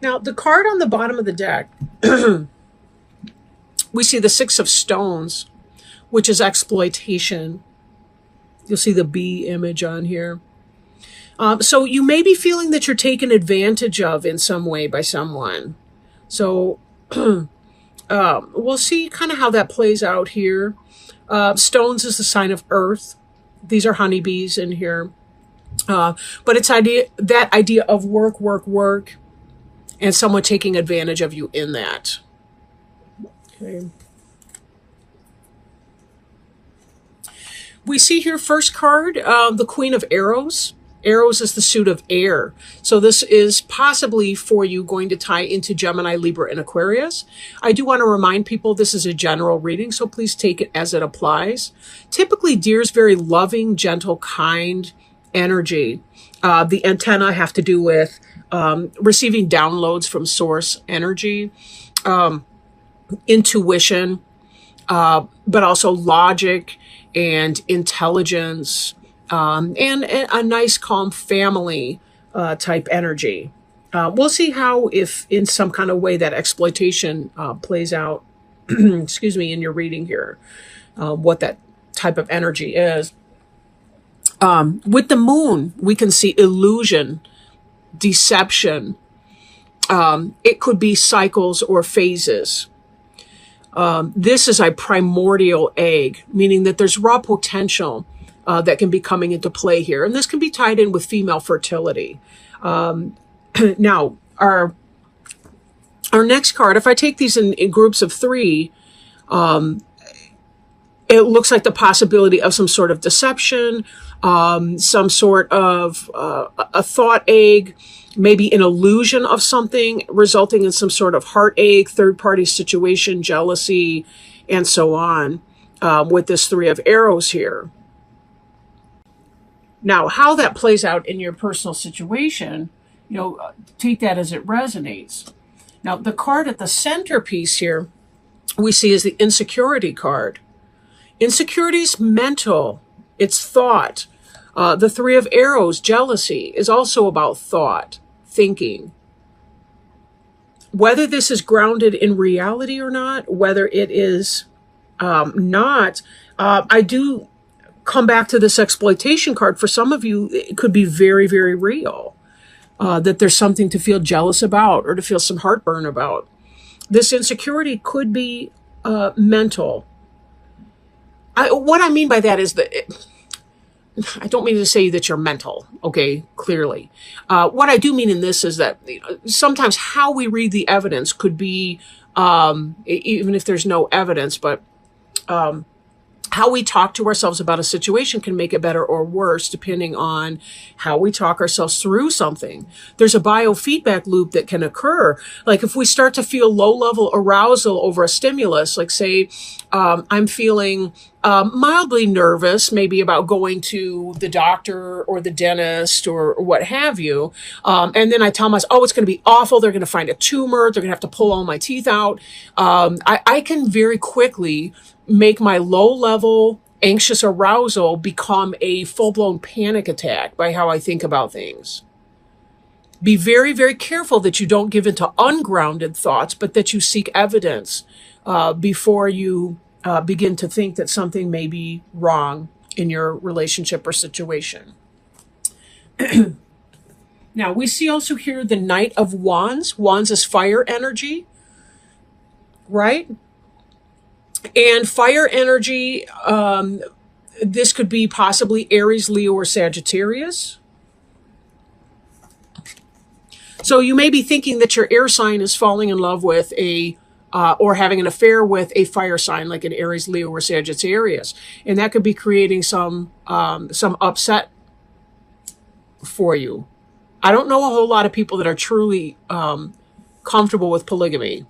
Now, the card on the bottom of the deck, we see the Six of Stones, which is exploitation. You'll see the bee image on here. So you may be feeling that you're taken advantage of in some way by someone. So we'll see kind of how that plays out here. Stones is the sign of earth. These are honeybees in here. But it's that idea of work, work, work, and someone taking advantage of you in that. Okay. We see here first card, the Queen of Arrows. Arrows is the suit of air. So this is possibly for you going to tie into Gemini, Libra, and Aquarius. I do want to remind people this is a general reading, so please take it as it applies. Typically, deer is very loving, gentle, kind energy. The antenna have to do with receiving downloads from source energy, intuition, but also logic and intelligence, and a nice, calm family type energy. We'll see how, if in some kind of way, that exploitation plays out, excuse me, in your reading here, what that type of energy is. With the moon, we can see illusion, deception. It could be cycles or phases. This is a primordial egg, meaning that there's raw potential that can be coming into play here. And this can be tied in with female fertility. Now, our next card, if I take these in groups of three, it looks like the possibility of some sort of deception, some sort of a thought egg, maybe an illusion of something, resulting in some sort of heartache, third-party situation, jealousy, and so on, with this Three of Arrows here. Now, how that plays out in your personal situation, take that as it resonates. Now, the card at the centerpiece here we see is the insecurity card. Insecurity is mental. It's thought. The Three of Arrows, jealousy, is also about thought, thinking. Whether this is grounded in reality or not, whether it is not, I do come back to this exploitation card. For some of you, it could be very, very real. That there's something to feel jealous about or to feel some heartburn about. This insecurity could be mental. What I mean by that is that I don't mean to say that you're mental, okay, clearly. What I do mean in this is that sometimes how we read the evidence could be, even if there's no evidence, but how we talk to ourselves about a situation can make it better or worse depending on how we talk ourselves through something. There's a biofeedback loop that can occur. Like if we start to feel low-level arousal over a stimulus, like say I'm feeling mildly nervous, maybe about going to the doctor or the dentist or what have you, and then I tell myself, oh, it's going to be awful. They're going to find a tumor. They're going to have to pull all my teeth out. I can very quickly make my low-level anxious arousal become a full-blown panic attack by how I think about things. Be very, very careful that you don't give into ungrounded thoughts, but that you seek evidence before you begin to think that something may be wrong in your relationship or situation. Now, we see also here the Knight of Wands. Wands is fire energy, right? And fire energy, this could be possibly Aries, Leo, or Sagittarius. So you may be thinking that your air sign is falling in love with or having an affair with a fire sign like an Aries, Leo, or Sagittarius. And that could be creating some upset for you. I don't know a whole lot of people that are truly comfortable with polygamy.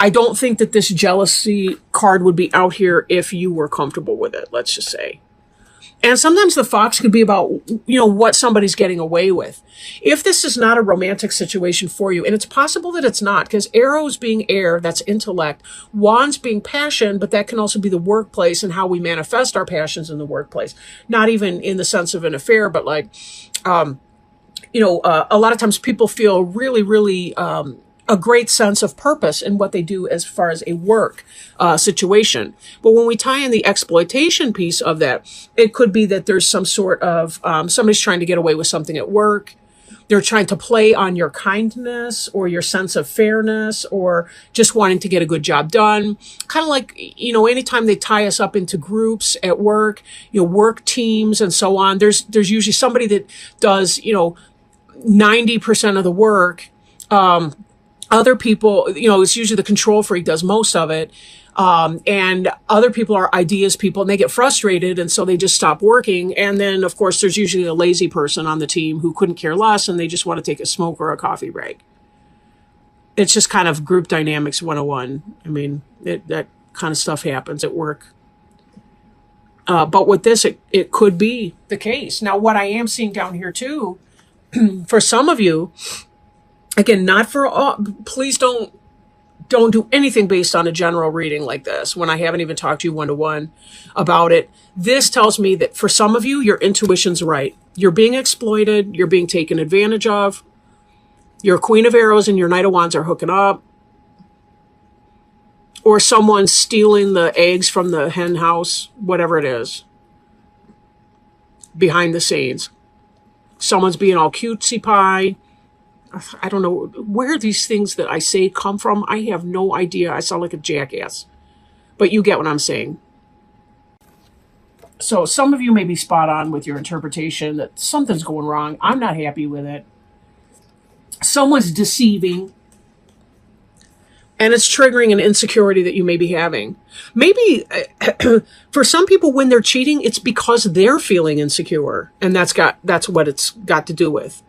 I don't think that this jealousy card would be out here if you were comfortable with it, let's just say. And sometimes the fox could be about, what somebody's getting away with. If this is not a romantic situation for you, and it's possible that it's not, because arrows being air, that's intellect, wands being passion, but that can also be the workplace and how we manifest our passions in the workplace. Not even in the sense of an affair, but like, a lot of times people feel really, really a great sense of purpose in what they do as far as a work situation. But when we tie in the exploitation piece of that, it could be that there's some sort of somebody's trying to get away with something at work. They're trying to play on your kindness or your sense of fairness or just wanting to get a good job done. Kind of like, anytime they tie us up into groups at work, work teams and so on, there's usually somebody that does, 90% of the work. Other people, it's usually the control freak does most of it. And other people are ideas people and they get frustrated. And so they just stop working. And then, of course, there's usually a lazy person on the team who couldn't care less and they just want to take a smoke or a coffee break. It's just kind of group dynamics 101. I mean, that kind of stuff happens at work. But with this, it could be the case. Now, what I am seeing down here, too, for some of you, again, not for all, please don't do anything based on a general reading like this when I haven't even talked to you one-to-one about it. This tells me that for some of you, your intuition's right. You're being exploited. You're being taken advantage of. Your Queen of Arrows and your Knight of Wands are hooking up. Or someone's stealing the eggs from the hen house, whatever it is, behind the scenes. Someone's being all cutesy pie. I don't know where these things that I say come from. I have no idea. I sound like a jackass. But you get what I'm saying. So some of you may be spot on with your interpretation that something's going wrong. I'm not happy with it. Someone's deceiving. And it's triggering an insecurity that you may be having. Maybe for some people when they're cheating, it's because they're feeling insecure. And that's what it's got to do with.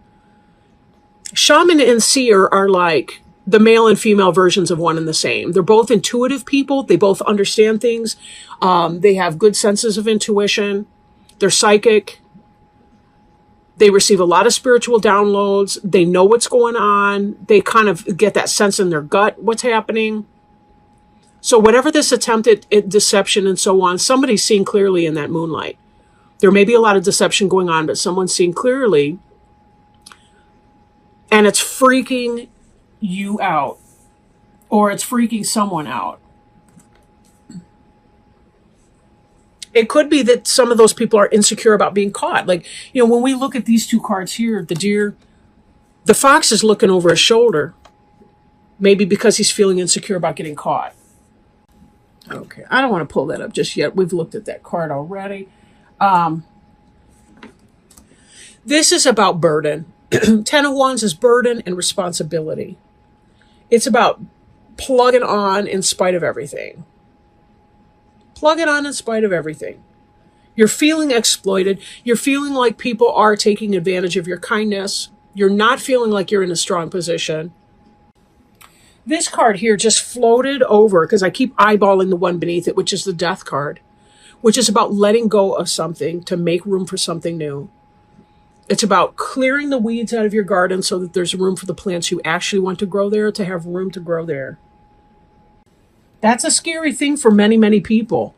Shaman and seer are like the male and female versions of one and the same. They're both intuitive people. They both understand things. They have good senses of intuition. They're psychic. They receive a lot of spiritual downloads. They know what's going on. They kind of get that sense in their gut, what's happening. So whatever this attempt at deception and so on, somebody's seeing clearly in that moonlight. There may be a lot of deception going on, but someone's seeing clearly. And it's freaking you out. Or it's freaking someone out. It could be that some of those people are insecure about being caught. Like, when we look at these two cards here, the deer, the fox is looking over his shoulder. Maybe because he's feeling insecure about getting caught. Okay, I don't want to pull that up just yet. We've looked at that card already. This is about burden. 10 of Wands is burden and responsibility. It's about plugging on in spite of everything. Plug it on in spite of everything. You're feeling exploited. You're feeling like people are taking advantage of your kindness. You're not feeling like you're in a strong position. This card here just floated over because I keep eyeballing the one beneath it, which is the Death card, which is about letting go of something to make room for something new. It's about clearing the weeds out of your garden so that there's room for the plants you actually want to grow there to have room to grow there. That's a scary thing for many, many people.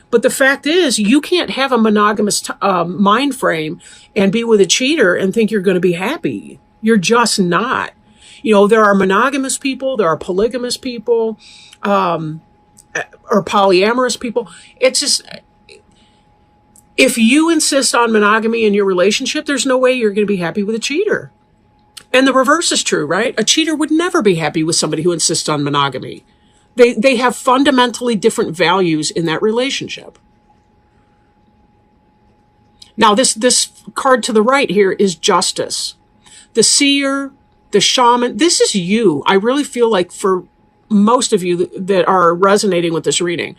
But the fact is, you can't have a monogamous mind frame and be with a cheater and think you're going to be happy. You're just not. There are monogamous people, there are polygamous people, or polyamorous people. It's just, if you insist on monogamy in your relationship, there's no way you're going to be happy with a cheater. And the reverse is true, right? A cheater would never be happy with somebody who insists on monogamy. They have fundamentally different values in that relationship. Now, this card to the right here is Justice. The seer, the shaman, this is you. I really feel like for most of you that are resonating with this reading,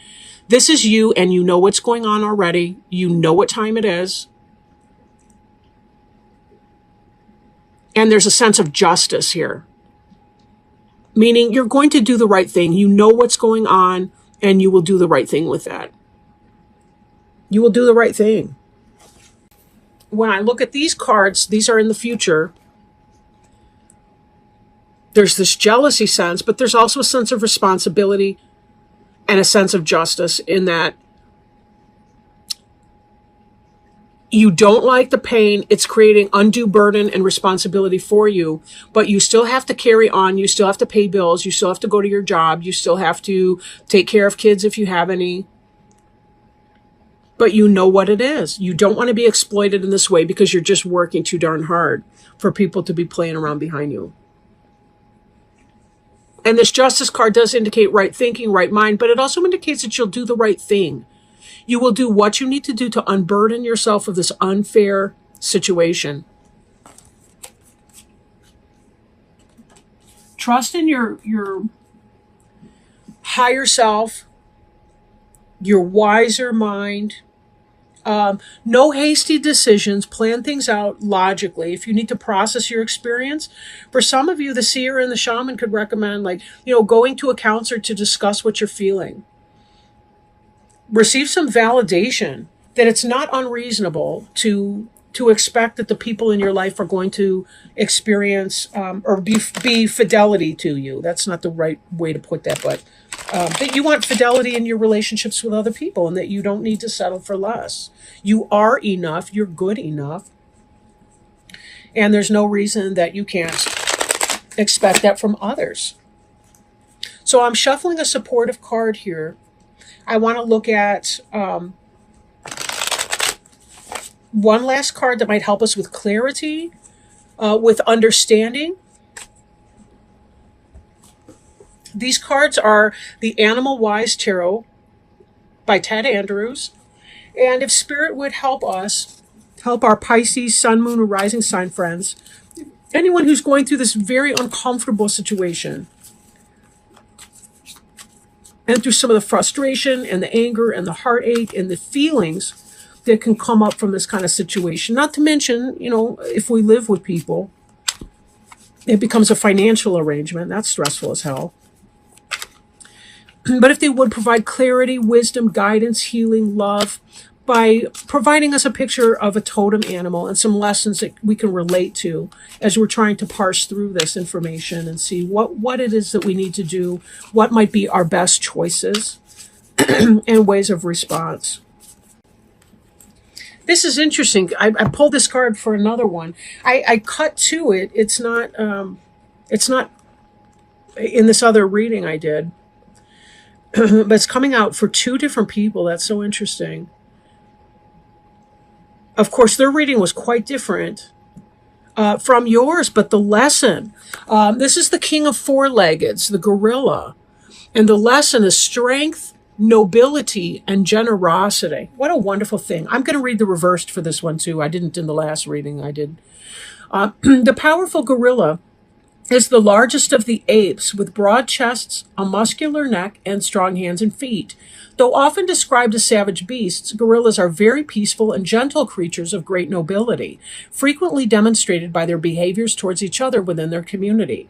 this is you and you know what's going on already. You know what time it is. And there's a sense of justice here. Meaning you're going to do the right thing. You know what's going on, and you will do the right thing with that. You will do the right thing. When I look at these cards, these are in the future. There's this jealousy sense, but there's also a sense of responsibility and a sense of justice in that You don't like the pain. It's creating undue burden and responsibility for you, but you still have to carry on. You still have to pay bills. You still have to go to your job. You still have to take care of kids if you have any. But you know what it is. You don't want to be exploited in this way because you're just working too darn hard for people to be playing around behind you. And this Justice card does indicate right thinking, right mind, but it also indicates that you'll do the right thing. You will do what you need to do to unburden yourself of this unfair situation. Trust in your higher self, your wiser mind. No hasty decisions. Plan things out logically. If you need to process your experience, for some of you, the seer and the shaman could recommend, going to a counselor to discuss what you're feeling. Receive some validation that it's not unreasonable to expect that the people in your life are going to experience or be fidelity to you. That's not the right way to put that, but that you want fidelity in your relationships with other people and that you don't need to settle for less. You are enough. You're good enough. And there's no reason that you can't expect that from others. So I'm shuffling a supportive card here. I want to look at one last card that might help us with clarity, with understanding. These cards are the Animal Wise Tarot by Ted Andrews. And if Spirit would help us, help our Pisces, Sun, Moon, or Rising sign friends, anyone who's going through this very uncomfortable situation, and through some of the frustration and the anger and the heartache and the feelings that can come up from this kind of situation. Not to mention, if we live with people, it becomes a financial arrangement. That's stressful as hell. But if they would provide clarity, wisdom, guidance, healing, love, by providing us a picture of a totem animal and some lessons that we can relate to as we're trying to parse through this information and see what it is that we need to do, what might be our best choices and ways of response. This is interesting. I pulled this card for another one. I cut to it. It's not in this other reading I did, but it's coming out for two different people. That's so interesting. Of course, their reading was quite different from yours, but the lesson, this is the King of Four-Leggeds, the gorilla, and the lesson is strength, nobility, and generosity. What a wonderful thing. I'm going to read the reversed for this one too. I didn't in the last reading I did. The powerful gorilla is the largest of the apes with broad chests, a muscular neck, and strong hands and feet. Though often described as savage beasts, gorillas are very peaceful and gentle creatures of great nobility, frequently demonstrated by their behaviors towards each other within their community.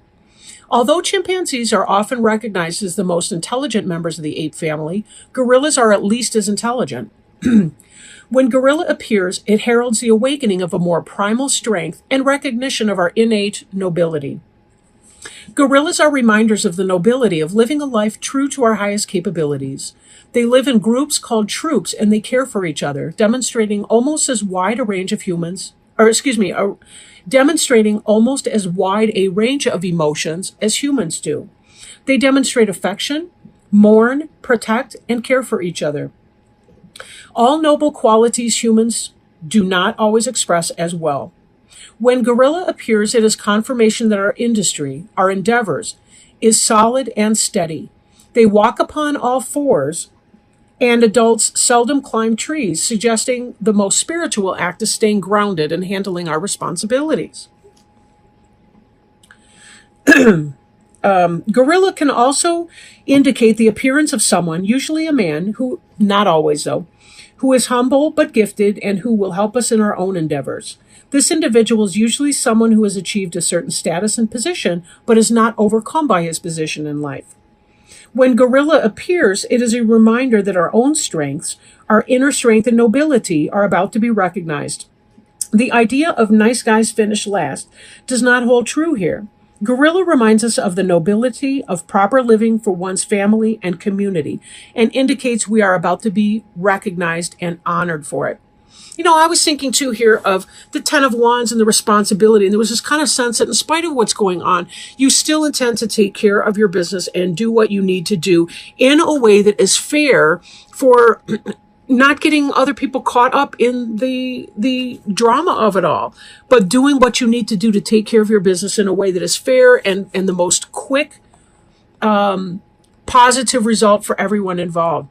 Although chimpanzees are often recognized as the most intelligent members of the ape family, gorillas are at least as intelligent. When gorilla appears, it heralds the awakening of a more primal strength and recognition of our innate nobility. Gorillas are reminders of the nobility of living a life true to our highest capabilities. They live in groups called troops and they care for each other, demonstrating almost as wide a range of demonstrating almost as wide a range of emotions as humans do. They demonstrate affection, mourn, protect, and care for each other. All noble qualities humans do not always express as well. When gorilla appears, it is confirmation that our industry, our endeavors, is solid and steady. They walk upon all fours, and adults seldom climb trees, suggesting the most spiritual act is staying grounded and handling our responsibilities. Gorilla can also indicate the appearance of someone, usually a man, who, not always though, who is humble but gifted and who will help us in our own endeavors. This individual is usually someone who has achieved a certain status and position, but is not overcome by his position in life. When gorilla appears, it is a reminder that our own strengths, our inner strength and nobility, are about to be recognized. The idea of nice guys finish last does not hold true here. Gorilla reminds us of the nobility of proper living for one's family and community, and indicates we are about to be recognized and honored for it. I was thinking too here of the Ten of Wands and the responsibility. And there was this kind of sense that in spite of what's going on, you still intend to take care of your business and do what you need to do in a way that is fair for not getting other people caught up in the drama of it all, but doing what you need to do to take care of your business in a way that is fair and the most quick, positive result for everyone involved.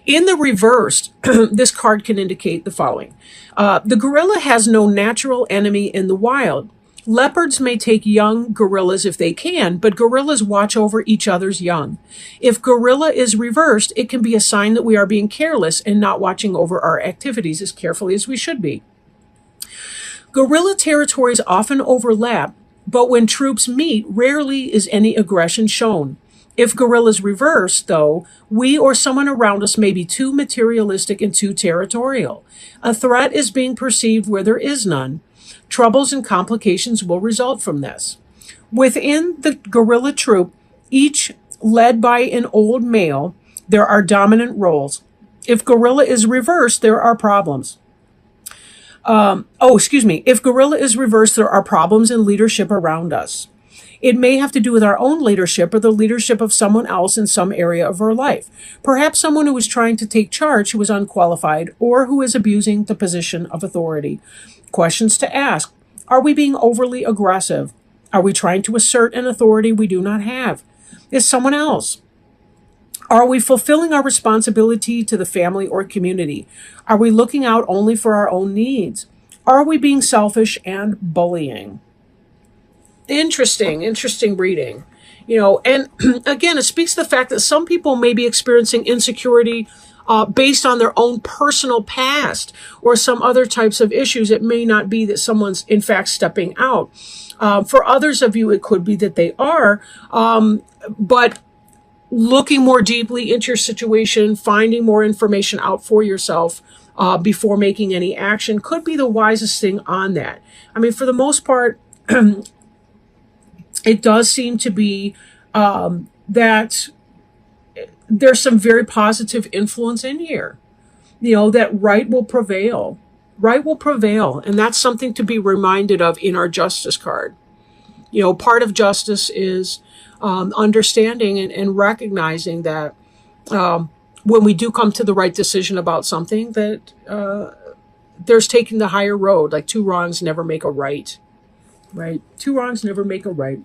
In the reversed, this card can indicate the following. The gorilla has no natural enemy in the wild. Leopards may take young gorillas if they can, but gorillas watch over each other's young. If gorilla is reversed, it can be a sign that we are being careless and not watching over our activities as carefully as we should be. Gorilla territories often overlap, but when troops meet, rarely is any aggression shown. If gorilla's reverse, though, we or someone around us may be too materialistic and too territorial. A threat is being perceived where there is none. Troubles and complications will result from this. Within the gorilla troop, each led by an old male, there are dominant roles. If gorilla is reversed, there are problems. If gorilla is reversed, there are problems in leadership around us. It may have to do with our own leadership or the leadership of someone else in some area of our life. Perhaps someone who is trying to take charge who is unqualified or who is abusing the position of authority. Questions to ask. Are we being overly aggressive? Are we trying to assert an authority we do not have? Is someone else? Are we fulfilling our responsibility to the family or community? Are we looking out only for our own needs? Are we being selfish and bullying? Interesting reading. And again, it speaks to the fact that some people may be experiencing insecurity based on their own personal past or some other types of issues. It may not be that someone's in fact stepping out. For others of you, it could be that they are, but looking more deeply into your situation, finding more information out for yourself before making any action could be the wisest thing on that. I mean, for the most part, it does seem to be that there's some very positive influence in here, that right will prevail. Right will prevail. And that's something to be reminded of in our justice card. Part of justice is understanding and recognizing that when we do come to the right decision about something, that there's taking the higher road. Like two wrongs never make a right. Right? Two wrongs never make a right.